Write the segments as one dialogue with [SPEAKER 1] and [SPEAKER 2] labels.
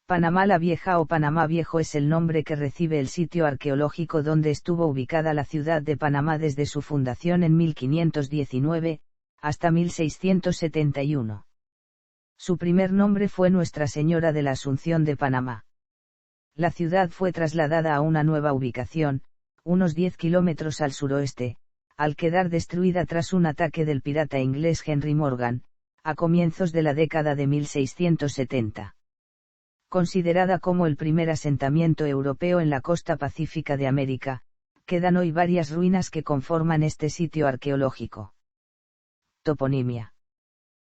[SPEAKER 1] Panamá la Vieja o Panamá Viejo es el nombre que recibe el sitio arqueológico donde estuvo ubicada la ciudad de Panamá desde su fundación en 1519, hasta 1671. Su primer nombre fue Nuestra Señora de la Asunción de Panamá. La ciudad fue trasladada a una nueva ubicación, unos 10 kilómetros al suroeste, al quedar destruida tras un ataque del pirata inglés Henry Morgan, a comienzos de la década de 1670. Considerada como el primer asentamiento europeo en la costa pacífica de América, quedan hoy varias ruinas que conforman este sitio arqueológico. Toponimia.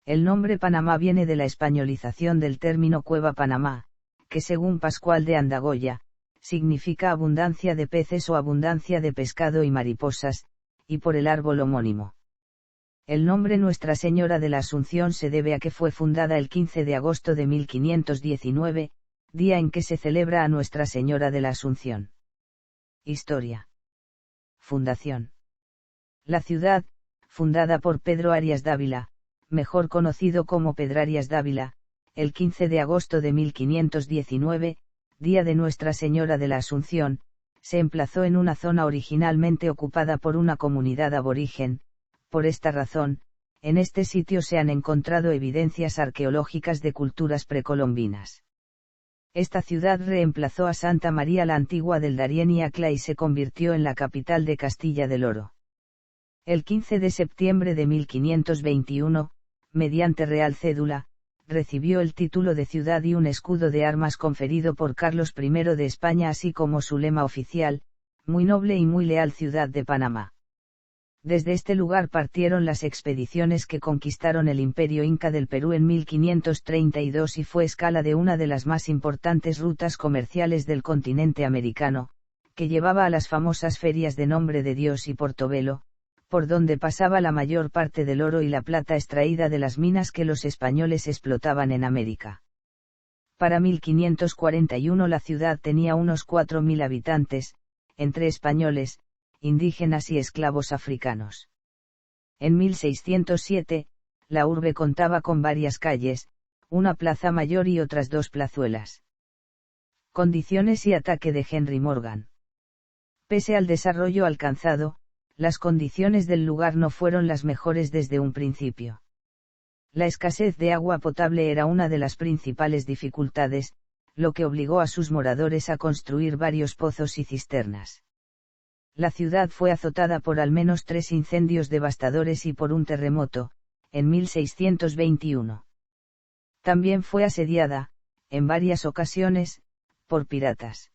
[SPEAKER 1] El nombre Panamá viene de la españolización del término Cueva Panamá, que según Pascual de Andagoya, significa abundancia de peces o abundancia de pescado y mariposas, y por el árbol homónimo. El nombre Nuestra Señora de la Asunción se debe a que fue fundada el 15 de agosto de 1519, día en que se celebra a Nuestra Señora de la Asunción. Historia. Fundación. La ciudad, fundada por Pedro Arias Dávila, mejor conocido como Pedrarias Dávila, el 15 de agosto de 1519, día de Nuestra Señora de la Asunción, se emplazó en una zona originalmente ocupada por una comunidad aborigen. Por esta razón, en este sitio se han encontrado evidencias arqueológicas de culturas precolombinas. Esta ciudad reemplazó a Santa María la Antigua del Darién y Acla y se convirtió en la capital de Castilla del Oro. El 15 de septiembre de 1521, mediante Real Cédula, recibió el título de ciudad y un escudo de armas conferido por Carlos I de España así como su lema oficial, muy noble y muy leal ciudad de Panamá. Desde este lugar partieron las expediciones que conquistaron el Imperio Inca del Perú en 1532 y fue escala de una de las más importantes rutas comerciales del continente americano, que llevaba a las famosas ferias de Nombre de Dios y Portobelo, por donde pasaba la mayor parte del oro y la plata extraída de las minas que los españoles explotaban en América. Para 1541 la ciudad tenía unos 4.000 habitantes, entre españoles, indígenas y esclavos africanos. En 1607, la urbe contaba con varias calles, una plaza mayor y otras dos plazuelas. Condiciones y ataque de Henry Morgan. Pese al desarrollo alcanzado, las condiciones del lugar no fueron las mejores desde un principio. La escasez de agua potable era una de las principales dificultades, lo que obligó a sus moradores a construir varios pozos y cisternas. La ciudad fue azotada por al menos 3 incendios devastadores y por un terremoto, en 1621. También fue asediada, en varias ocasiones, por piratas.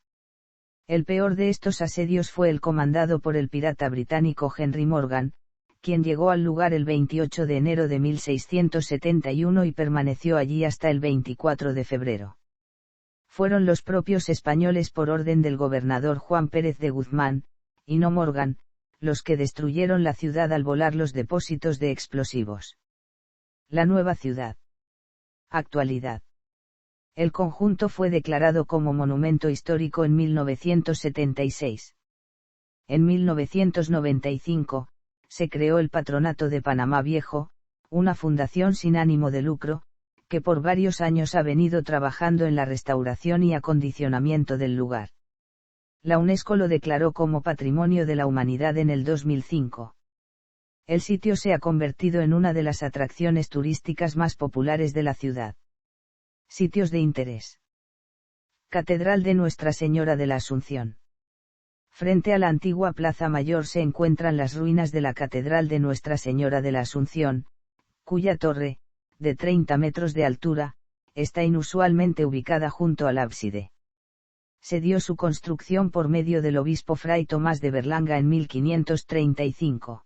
[SPEAKER 1] El peor de estos asedios fue el comandado por el pirata británico Henry Morgan, quien llegó al lugar el 28 de enero de 1671 y permaneció allí hasta el 24 de febrero. Fueron los propios españoles por orden del gobernador Juan Pérez de Guzmán, y no Morgan, los que destruyeron la ciudad al volar los depósitos de explosivos. La nueva ciudad. Actualidad. El conjunto fue declarado como monumento histórico en 1976. En 1995, se creó el Patronato de Panamá Viejo, una fundación sin ánimo de lucro, que por varios años ha venido trabajando en la restauración y acondicionamiento del lugar. La UNESCO lo declaró como Patrimonio de la Humanidad en el 2005. El sitio se ha convertido en una de las atracciones turísticas más populares de la ciudad. Sitios de interés. Catedral de Nuestra Señora de la Asunción. Frente a la antigua Plaza Mayor se encuentran las ruinas de la Catedral de Nuestra Señora de la Asunción, cuya torre, de 30 metros de altura, está inusualmente ubicada junto al ábside. Se dio su construcción por medio del obispo Fray Tomás de Berlanga en 1535.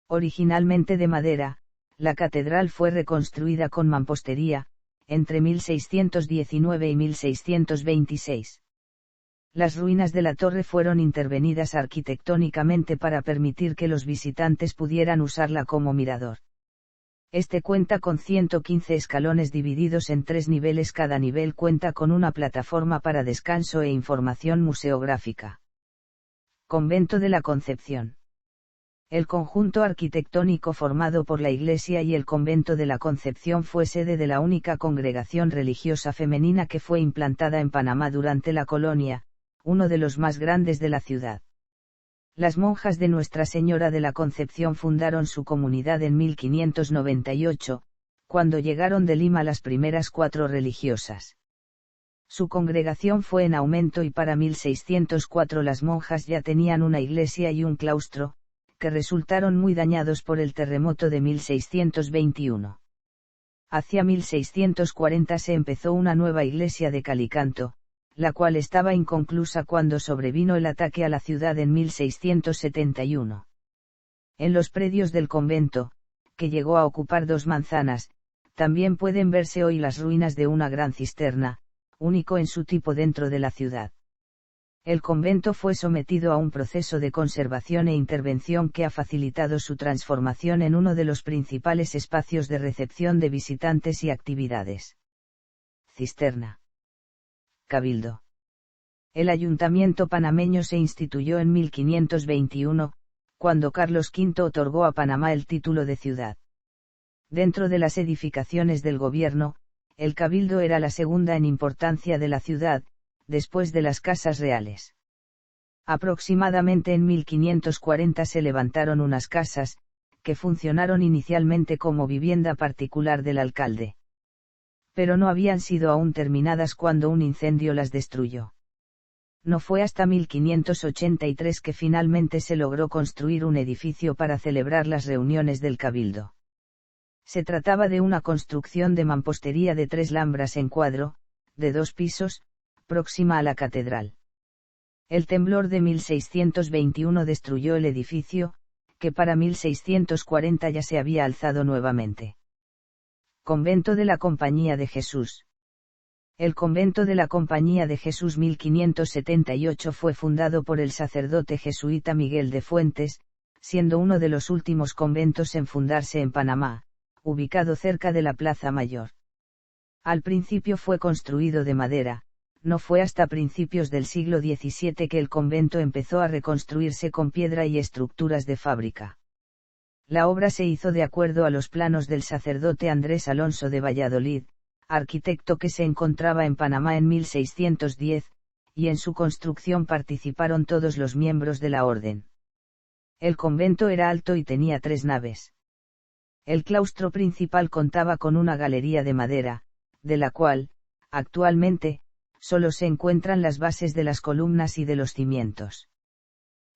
[SPEAKER 1] Originalmente de madera, la catedral fue reconstruida con mampostería, entre 1619 y 1626. Las ruinas de la torre fueron intervenidas arquitectónicamente para permitir que los visitantes pudieran usarla como mirador. Este cuenta con 115 escalones divididos en 3 niveles. Cada nivel cuenta con una plataforma para descanso e información museográfica. Convento de la Concepción. El conjunto arquitectónico formado por la iglesia y el convento de la Concepción fue sede de la única congregación religiosa femenina que fue implantada en Panamá durante la colonia, uno de los más grandes de la ciudad. Las monjas de Nuestra Señora de la Concepción fundaron su comunidad en 1598, cuando llegaron de Lima las primeras 4 religiosas. Su congregación fue en aumento y para 1604 las monjas ya tenían una iglesia y un claustro, que resultaron muy dañados por el terremoto de 1621. Hacia 1640 se empezó una nueva iglesia de Calicanto, la cual estaba inconclusa cuando sobrevino el ataque a la ciudad en 1671. En los predios del convento, que llegó a ocupar 2 manzanas, también pueden verse hoy las ruinas de una gran cisterna, único en su tipo dentro de la ciudad. El convento fue sometido a un proceso de conservación e intervención que ha facilitado su transformación en uno de los principales espacios de recepción de visitantes y actividades. Cisterna. Cabildo. El ayuntamiento panameño se instituyó en 1521, cuando Carlos V otorgó a Panamá el título de ciudad. Dentro de las edificaciones del gobierno, el cabildo era la segunda en importancia de la ciudad, después de las casas reales. Aproximadamente en 1540 se levantaron unas casas, que funcionaron inicialmente como vivienda particular del alcalde. Pero no habían sido aún terminadas cuando un incendio las destruyó. No fue hasta 1583 que finalmente se logró construir un edificio para celebrar las reuniones del cabildo. Se trataba de una construcción de mampostería de 3 lambras en cuadro, de 2 pisos, próxima a la catedral. El temblor de 1621 destruyó el edificio, que para 1640 ya se había alzado nuevamente. Convento de la Compañía de Jesús. El convento de la Compañía de Jesús 1578 fue fundado por el sacerdote jesuita Miguel de Fuentes, siendo uno de los últimos conventos en fundarse en Panamá, ubicado cerca de la Plaza Mayor. Al principio fue construido de madera, no fue hasta principios del siglo XVII que el convento empezó a reconstruirse con piedra y estructuras de fábrica. La obra se hizo de acuerdo a los planos del sacerdote Andrés Alonso de Valladolid, arquitecto que se encontraba en Panamá en 1610, y en su construcción participaron todos los miembros de la orden. El convento era alto y tenía 3 naves. El claustro principal contaba con una galería de madera, de la cual, actualmente, solo se encuentran las bases de las columnas y de los cimientos.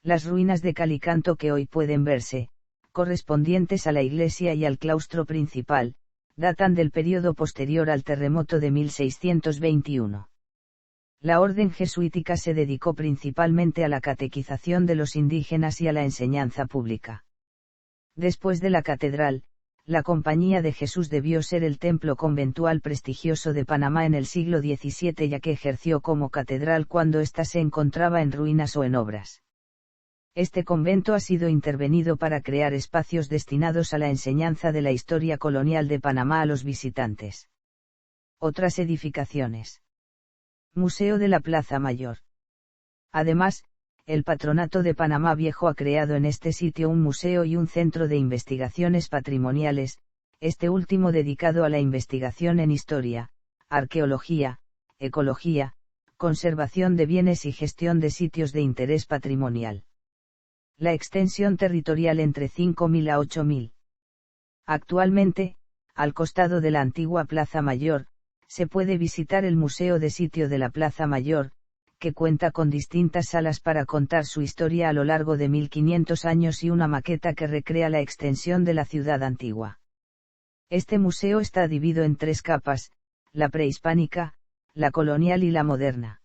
[SPEAKER 1] Las ruinas de Calicanto que hoy pueden verse, correspondientes a la iglesia y al claustro principal, datan del período posterior al terremoto de 1621. La orden jesuítica se dedicó principalmente a la catequización de los indígenas y a la enseñanza pública. Después de la catedral, la Compañía de Jesús debió ser el templo conventual prestigioso de Panamá en el siglo XVII, ya que ejerció como catedral cuando ésta se encontraba en ruinas o en obras. Este convento ha sido intervenido para crear espacios destinados a la enseñanza de la historia colonial de Panamá a los visitantes. Otras edificaciones. Museo de la Plaza Mayor. Además, el Patronato de Panamá Viejo ha creado en este sitio un museo y un centro de investigaciones patrimoniales, este último dedicado a la investigación en historia, arqueología, ecología, conservación de bienes y gestión de sitios de interés patrimonial. La extensión territorial entre 5.000 a 8.000. Actualmente, al costado de la antigua Plaza Mayor, se puede visitar el Museo de Sitio de la Plaza Mayor, que cuenta con distintas salas para contar su historia a lo largo de 1500 años y una maqueta que recrea la extensión de la ciudad antigua. Este museo está dividido en 3 capas, la prehispánica, la colonial y la moderna.